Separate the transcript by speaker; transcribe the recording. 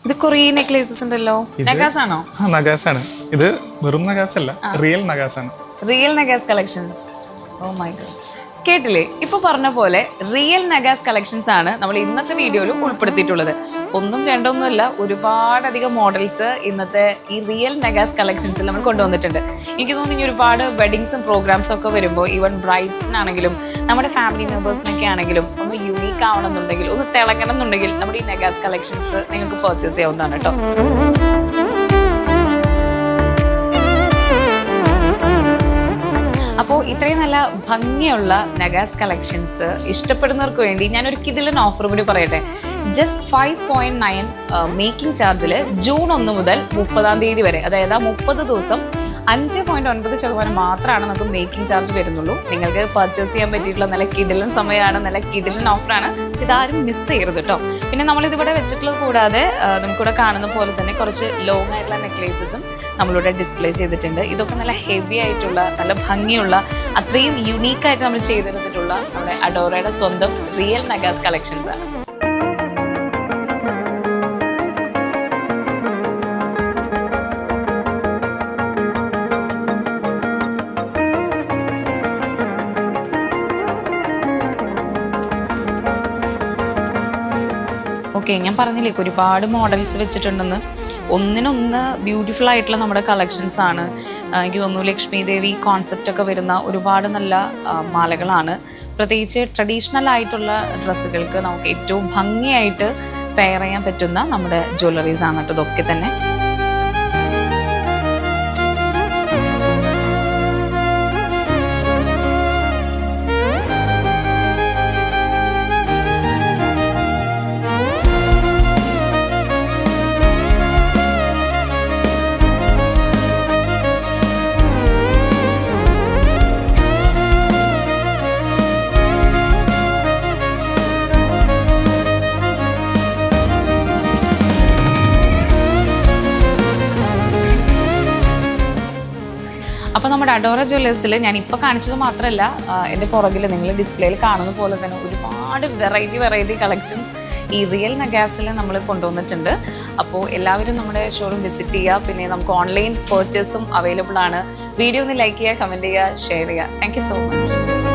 Speaker 1: ഇത് കുറേ നെക്ലേസസ് ഉണ്ടല്ലോ. നഗാസ് ആണോ?
Speaker 2: നഗാസ് ആണ്. ഇത് വെറും നഗാസ് അല്ല, റിയൽ നഗാസ് ആണ്.
Speaker 1: റിയൽ നഗാസ് കളക്ഷൻസ്. Oh my God. കേട്ടില്ലേ, ഇപ്പൊ പറഞ്ഞ പോലെ റിയൽ നഗാസ് കളക്ഷൻസ് ആണ് നമ്മൾ ഇന്നത്തെ വീഡിയോയിലും ഉൾപ്പെടുത്തിയിട്ടുള്ളത്. ഒന്നും രണ്ടൊന്നും അല്ല, ഒരുപാടധികം മോഡൽസ് ഇന്നത്തെ ഈ റിയൽ നഗാസ് കളക്ഷൻസിൽ നമ്മൾ കൊണ്ടുവന്നിട്ടുണ്ട്. എനിക്ക് തോന്നുന്നു ഇനി ഒരുപാട് വെഡിങ്സും പ്രോഗ്രാംസും ഒക്കെ വരുമ്പോൾ ഈവൻ ബ്രൈഡ്സിനാണെങ്കിലും നമ്മുടെ ഫാമിലി മെമ്പേഴ്സിനൊക്കെ ആണെങ്കിലും ഒന്ന് യൂണീക്ക് ആവണമെന്നുണ്ടെങ്കിൽ, ഒന്ന് തിളങ്ങണം എന്നുണ്ടെങ്കിൽ നമ്മുടെ ഈ നഗാസ് കളക്ഷൻസ് നിങ്ങൾക്ക് പർച്ചേസ് ചെയ്യാവുന്നതാണ് കേട്ടോ. അപ്പോൾ ഇത്രയും നല്ല ഭംഗിയുള്ള നഗാസ് കളക്ഷൻസ് ഇഷ്ടപ്പെടുന്നവർക്ക് വേണ്ടി ഞാനൊരു കിടിലൻ ഓഫർ കൂടി പറയട്ടെ. ജസ്റ്റ് 5.9 മേക്കിംഗ് ചാർജിൽ ജൂൺ 1 മുതൽ 30 വരെ, അതായത് 30 ദിവസം 5.9% മാത്രമാണ് നമുക്ക് മേക്കിംഗ് ചാർജ് വരുന്നുള്ളൂ. നിങ്ങൾക്ക് പർച്ചേസ് ചെയ്യാൻ പറ്റിയിട്ടുള്ള നല്ല കിടിലൻ സമയമാണ്, നല്ല കിടിലൻ ഓഫറാണ്. ഇതാരും മിസ് ചെയ്യരുത് കേട്ടോ. പിന്നെ നമ്മളിതിവിടെ വെച്ചിട്ടുള്ളത് കൂടാതെ നമുക്കിവിടെ കാണുന്ന പോലെ തന്നെ കുറച്ച് ലോങ് ആയിട്ടുള്ള നെക്ലേസസും നമ്മളിവിടെ ഡിസ്പ്ലേ ചെയ്തിട്ടുണ്ട്. ഇതൊക്കെ നല്ല ഹെവി ആയിട്ടുള്ള, നല്ല ഭംഗിയുള്ള, അത്രയും യുണീക്കായിട്ട് നമ്മൾ ചെയ്തെടുത്തിട്ടുള്ള നമ്മുടെ അഡോറയുടെ സ്വന്തം റിയൽ നഗാസ് കളക്ഷൻസ് ആണ്. ഓക്കെ, ഞാൻ പറഞ്ഞില്ലേ ഒരുപാട് മോഡൽസ് വെച്ചിട്ടുണ്ടെന്ന്. ഒന്നിനൊന്ന് ബ്യൂട്ടിഫുൾ ആയിട്ടുള്ള നമ്മുടെ കളക്ഷൻസ് ആണ്. എനിക്ക് തോന്നുന്നു ലക്ഷ്മി ദേവി കോൺസെപ്റ്റ് ഒക്കെ വരുന്ന ഒരുപാട് നല്ല മാലകളാണ്. പ്രത്യേകിച്ച് ട്രഡീഷണൽ ആയിട്ടുള്ള ഡ്രസ്സുകൾക്ക് നമുക്ക് ഏറ്റവും ഭംഗിയായിട്ട് പെയർ ചെയ്യാൻ പറ്റുന്ന നമ്മുടെ ജ്വല്ലറീസ് ആണ് കേട്ടോ ഇതൊക്കെ തന്നെ. അപ്പോൾ നമ്മുടെ അഡോറ ജ്വല്ലേഴ്സിൽ ഞാൻ ഇപ്പോൾ കാണിച്ചത് മാത്രമല്ല, എൻ്റെ പുറകിൽ നിങ്ങൾ ഡിസ്പ്ലേയിൽ കാണുന്ന പോലെ തന്നെ ഒരുപാട് വെറൈറ്റി കളക്ഷൻസ് ഈ റിയൽ നഗാസിൽ നമ്മൾ കൊണ്ടുവന്നിട്ടുണ്ട്. അപ്പോൾ എല്ലാവരും നമ്മുടെ ഷോറൂം വിസിറ്റ് ചെയ്യുക. പിന്നെ നമുക്ക് ഓൺലൈൻ പർച്ചേസും അവൈലബിൾ ആണ്. വീഡിയോ ഒന്ന് ലൈക്ക് ചെയ്യുക, കമൻറ്റ് ചെയ്യുക, ഷെയർ ചെയ്യുക. Thank you so much.